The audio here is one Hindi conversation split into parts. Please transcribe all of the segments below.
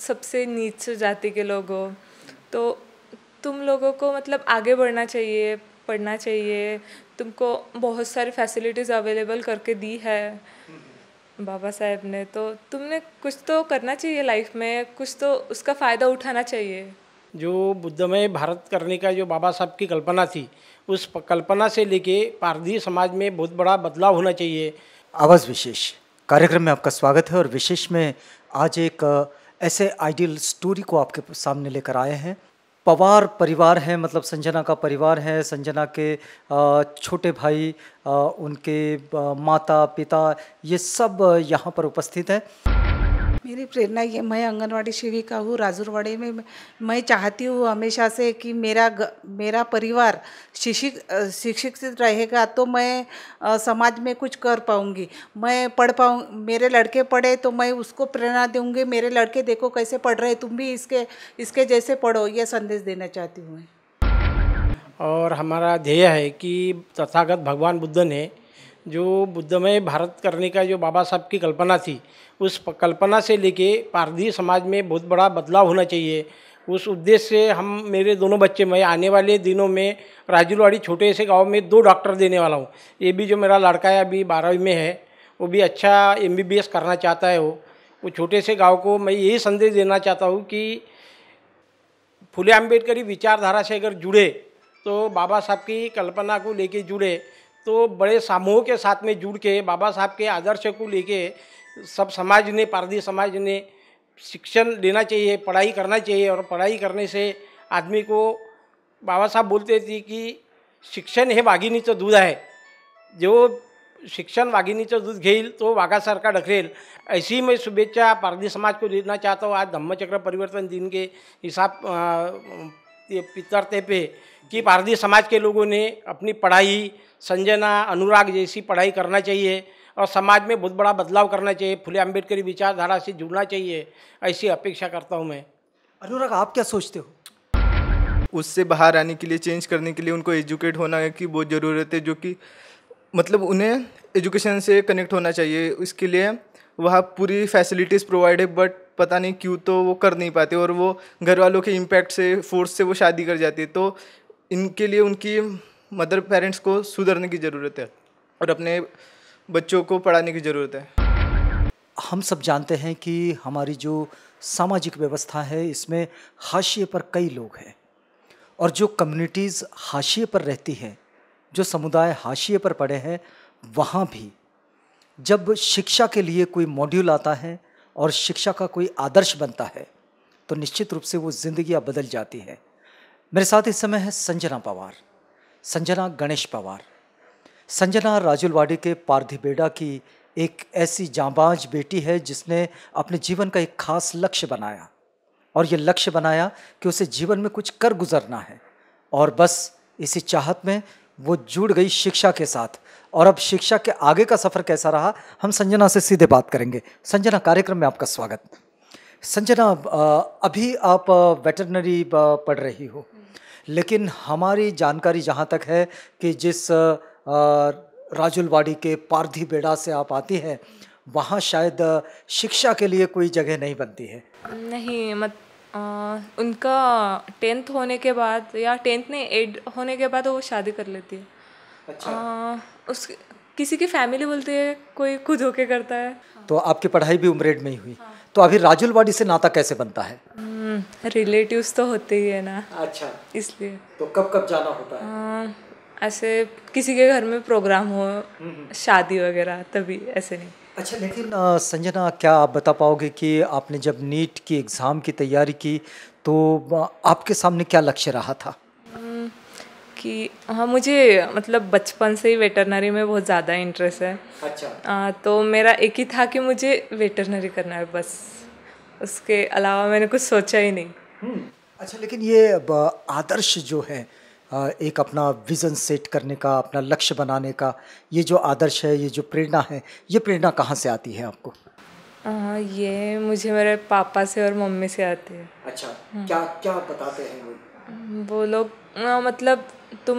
सबसे नीच जाति के लोग हो, तो तुम लोगों को मतलब आगे बढ़ना चाहिए, पढ़ना चाहिए। तुमको बहुत सारी फैसिलिटीज़ अवेलेबल करके दी है बाबा साहेब ने, तो तुमने कुछ तो करना चाहिए लाइफ में, कुछ तो उसका फ़ायदा उठाना चाहिए। जो बुद्धमय भारत करने का जो बाबा साहब की कल्पना थी, उस कल्पना से लेके पारधी समाज में बहुत बड़ा बदलाव होना चाहिए। आवाज़ विशेष कार्यक्रम में आपका स्वागत है और विशेष में आज एक ऐसे आइडियल स्टोरी को आपके सामने लेकर आए हैं। पवार परिवार है, मतलब संजना का परिवार है। संजना के छोटे भाई, उनके माता पिता, ये सब यहाँ पर उपस्थित है। मेरी प्रेरणा ये, मैं आंगनवाड़ी सेविका हूँ राजूरवाड़ी में। मैं चाहती हूँ हमेशा से कि मेरा परिवार शिक्षित रहेगा तो मैं समाज में कुछ कर पाऊँगी, मैं पढ़ पाऊँ। मेरे लड़के पढ़े तो मैं उसको प्रेरणा दूँगी, मेरे लड़के देखो कैसे पढ़ रहे, तुम भी इसके जैसे पढ़ो, ये संदेश देना चाहती हूँ मैं। और हमारा ध्येय है कि तथागत भगवान बुद्ध ने जो बुद्धमय भारत करने का जो बाबा साहब की कल्पना थी, उस कल्पना से लेके पारधी समाज में बहुत बड़ा बदलाव होना चाहिए। उस उद्देश्य से हम, मेरे दोनों बच्चे, मैं आने वाले दिनों में राजूरवाड़ी छोटे से गांव में 2 डॉक्टर देने वाला हूं। ये भी जो मेरा लड़का है अभी 12वीं में है, वो भी अच्छा MBBS करना चाहता है। वो छोटे से गाँव को मैं यही संदेश देना चाहता हूँ कि फुले अम्बेडकरी विचारधारा से अगर जुड़े, तो बाबा साहब की कल्पना को लेके जुड़े, तो बड़े समूह के साथ में जुड़ के बाबा साहब के आदर्श को लेके सब समाज ने, पारधी समाज ने शिक्षण लेना चाहिए, पढ़ाई करना चाहिए। और पढ़ाई करने से आदमी को, बाबा साहब बोलते थे कि शिक्षण हे वाघिणीचं दूध आहे, जो शिक्षण वाघिणीचं दूध घेईल तो वाघासारखा ढकलेल। ऐसी मैं शुभेच्छा पारधी समाज को देना चाहता हूँ आज धम्मचक्र परिवर्तन दिन के हिसाब पितरते पे, कि पारधी समाज के लोगों ने अपनी पढ़ाई, संजना, अनुराग जैसी पढ़ाई करना चाहिए और समाज में बहुत बड़ा बदलाव करना चाहिए, फुले अम्बेडकरी विचारधारा से जुड़ना चाहिए, ऐसी अपेक्षा करता हूँ मैं। अनुराग, आप क्या सोचते हो? उससे बाहर आने के लिए, चेंज करने के लिए उनको एजुकेट होना की बहुत ज़रूरत है, जो कि मतलब उन्हें एजुकेशन से कनेक्ट होना चाहिए। इसके लिए वहाँ पूरी फैसिलिटीज़ प्रोवाइड है, बट पता नहीं क्यों तो वो कर नहीं पाते और वो घर वालों के इम्पैक्ट से, फोर्स से वो शादी कर जाती है। तो इनके लिए उनकी मदर पेरेंट्स को सुधरने की ज़रूरत है और अपने बच्चों को पढ़ाने की ज़रूरत है। हम सब जानते हैं कि हमारी जो सामाजिक व्यवस्था है, इसमें हाशिए पर कई लोग हैं, और जो कम्युनिटीज़ हाशिए पर रहती हैं, जो समुदाय हाशिए पर पड़े हैं, वहाँ भी जब शिक्षा के लिए कोई मॉड्यूल आता है और शिक्षा का कोई आदर्श बनता है, तो निश्चित रूप से वो जिंदगियाँ बदल जाती हैं। मेरे साथ इस समय है संजना पवार, संजना गणेश पवार। संजना राजूरवाड़ी के पारधीबेड़ा की एक ऐसी जांबाज बेटी है जिसने अपने जीवन का एक खास लक्ष्य बनाया, और ये लक्ष्य बनाया कि उसे जीवन में कुछ कर गुजरना है, और बस इसी चाहत में वो जुड़ गई शिक्षा के साथ। और अब शिक्षा के आगे का सफ़र कैसा रहा, हम संजना से सीधे बात करेंगे। संजना, कार्यक्रम में आपका स्वागत। संजना, अभी आप वेटरनरी पढ़ रही हो, लेकिन हमारी जानकारी जहाँ तक है कि जिस राजूरवाड़ी के पारधीबेड़ा से आप आती हैं, वहाँ शायद शिक्षा के लिए कोई जगह नहीं बनती है। नहीं, उनका 10th होने के बाद, या 10th नहीं 8 होने के बाद वो शादी कर लेती है। उस किसी की फैमिली बोलती है, कोई खुद होके करता है। तो आपकी पढ़ाई भी उमरेड में ही हुई। तो अभी राजूरवाड़ी से नाता कैसे बनता है? रिलेटिव्स तो होते ही है ना। अच्छा, इसलिए। तो कब कब जाना होता है? ऐसे किसी के घर में प्रोग्राम हो, शादी वगैरह, तभी, ऐसे नहीं। अच्छा, लेकिन संजना, क्या आप बता पाओगे कि आपने जब नीट की एग्ज़ाम की तैयारी की तो आपके सामने क्या लक्ष्य रहा था? कि हाँ, मुझे मतलब बचपन से ही वेटरनरी में बहुत ज़्यादा इंटरेस्ट है। अच्छा। तो मेरा एक ही था कि मुझे वेटरनरी करना है, बस। उसके अलावा मैंने कुछ सोचा ही नहीं। अच्छा, लेकिन ये आदर्श जो है, एक अपना विज़न सेट करने का, अपना लक्ष्य बनाने का, ये जो आदर्श है, ये जो प्रेरणा है, ये प्रेरणा कहाँ से आती है आपको? ये मुझे मेरे पापा से और मम्मी से आती है। अच्छा, क्या क्या बताते हैं वो? वो लोग मतलब तुम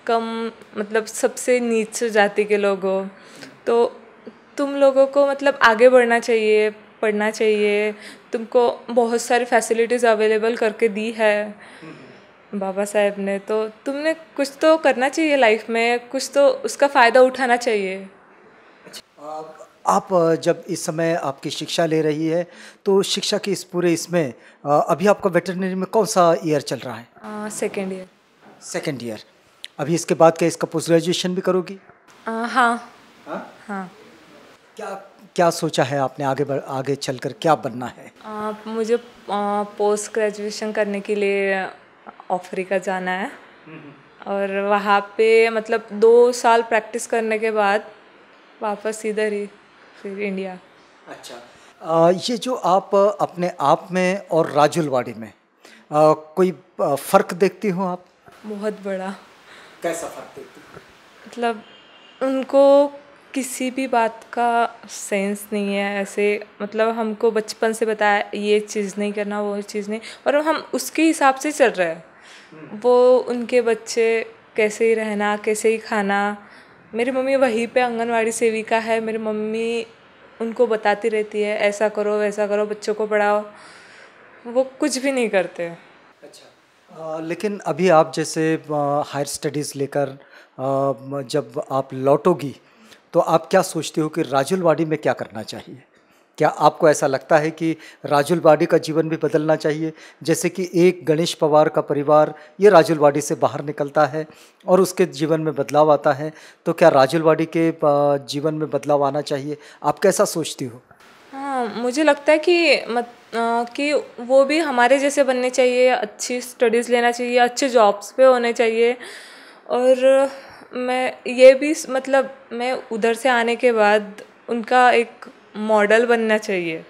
कम, मतलब सबसे नीच जाति के लोग हो, तो तुम लोगों को मतलब आगे बढ़ना चाहिए, पढ़ना चाहिए, तुमको बहुत सारी फैसिलिटीज़ अवेलेबल करके दी है बाबा साहेब ने, तो तुमने कुछ तो करना चाहिए लाइफ में, कुछ तो उसका फ़ायदा उठाना चाहिए। आप जब इस समय आपकी शिक्षा ले रही है तो शिक्षा के इस पूरे इसमें अभी आपका वेटरनरी में कौन सा ईयर चल रहा है? Second year. Second year. अभी इसके बाद क्या इसका पोस्ट ग्रेजुएशन भी करोगी? हाँ हाँ। क्या क्या सोचा है आपने आगे चलकर क्या बनना है? मुझे पोस्ट ग्रेजुएशन करने के लिए अफ्रीका जाना है और वहाँ पे मतलब 2 साल प्रैक्टिस करने के बाद वापस इधर ही फिर इंडिया। अच्छा, ये जो आप अपने आप में और राजुलवाड़ी में कोई फ़र्क देखती हो आप? बहुत बड़ा। कैसा फ़र्क देखती हो? मतलब उनको किसी भी बात का सेंस नहीं है, ऐसे मतलब हमको बचपन से बताया ये चीज़ नहीं करना, वो चीज़ नहीं, और हम उसके हिसाब से चल रहे हैं। वो उनके बच्चे कैसे ही रहना, कैसे ही खाना। मेरी मम्मी वहीं पे आंगनवाड़ी सेविका है, मेरी मम्मी उनको बताती रहती है ऐसा करो वैसा करो, बच्चों को पढ़ाओ, वो कुछ भी नहीं करते। अच्छा, लेकिन अभी आप जैसे हायर स्टडीज़ लेकर जब आप लौटोगी तो आप क्या सोचते हो कि राजुलवाड़ी में क्या करना चाहिए? क्या आपको ऐसा लगता है कि राजुलवाड़ी का जीवन भी बदलना चाहिए? जैसे कि एक गणेश पवार का परिवार ये राजुलवाड़ी से बाहर निकलता है और उसके जीवन में बदलाव आता है, तो क्या राजुलवाड़ी के जीवन में बदलाव आना चाहिए? आप कैसा सोचती हो? हाँ, मुझे लगता है कि वो भी हमारे जैसे बनने चाहिए, अच्छी स्टडीज़ लेना चाहिए, अच्छे जॉब्स पे होने चाहिए। और मैं ये भी मतलब मैं उधर से आने के बाद उनका एक मॉडल बनना चाहिए।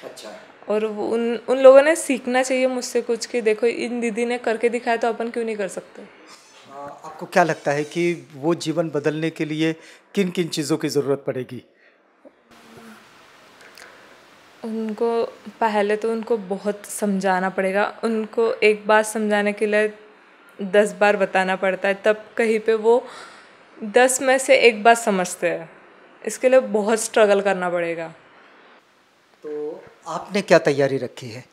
अच्छा। और उन लोगों ने सीखना चाहिए मुझसे कुछ, कि देखो इन दीदी ने करके दिखाया तो अपन क्यों नहीं कर सकते। आपको क्या लगता है कि वो जीवन बदलने के लिए किन किन चीज़ों की ज़रूरत पड़ेगी? उनको पहले तो उनको बहुत समझाना पड़ेगा, उनको एक बात समझाने के लिए 10 बार बताना पड़ता है, तब कहीं पे वो 10 में से एक बात समझते हैं। इसके लिए बहुत स्ट्रगल करना पड़ेगा। तो आपने क्या तैयारी रखी है?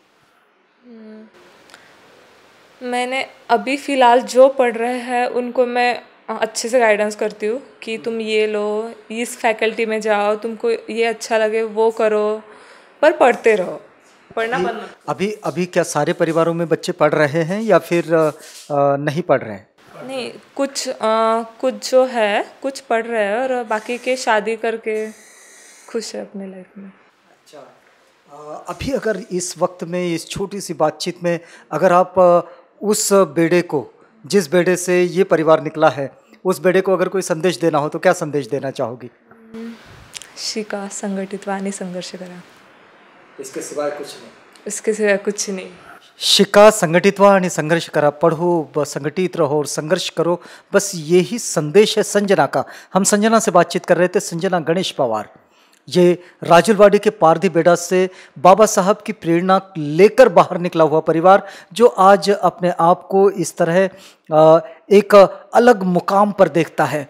मैंने अभी फ़िलहाल जो पढ़ रहे हैं उनको मैं अच्छे से गाइडेंस करती हूँ कि तुम ये लो, इस फैकल्टी में जाओ, तुमको ये अच्छा लगे वो करो, पर पढ़ते रहो, पढ़ना बंद मत। अभी क्या सारे परिवारों में बच्चे पढ़ रहे हैं या फिर नहीं पढ़ रहे हैं? नहीं, कुछ जो है कुछ पढ़ रहे हैं और बाकी के शादी करके खुश है अपने लाइफ में। अच्छा, अभी अगर इस वक्त में इस छोटी सी बातचीत में अगर आप उस बेड़े को, जिस बेड़े से ये परिवार निकला है, उस बेड़े को अगर कोई संदेश देना हो तो क्या संदेश देना चाहोगी? शिका संघटित्वा आणि संघर्ष करा। इसके सिवाय कुछ नहीं? इसके सिवाय कुछ नहीं। शिका संघटित्वा आणि संघर्ष करा, पढ़ो, संगठित रहो और संघर्ष करो, बस यही संदेश है संजना का। हम संजना से बातचीत कर रहे थे, संजना गणेश पवार। ये राजुलवाड़ी के पारधी बेड़ा से बाबा साहब की प्रेरणा लेकर बाहर निकला हुआ परिवार, जो आज अपने आप को इस तरह एक अलग मुकाम पर देखता है।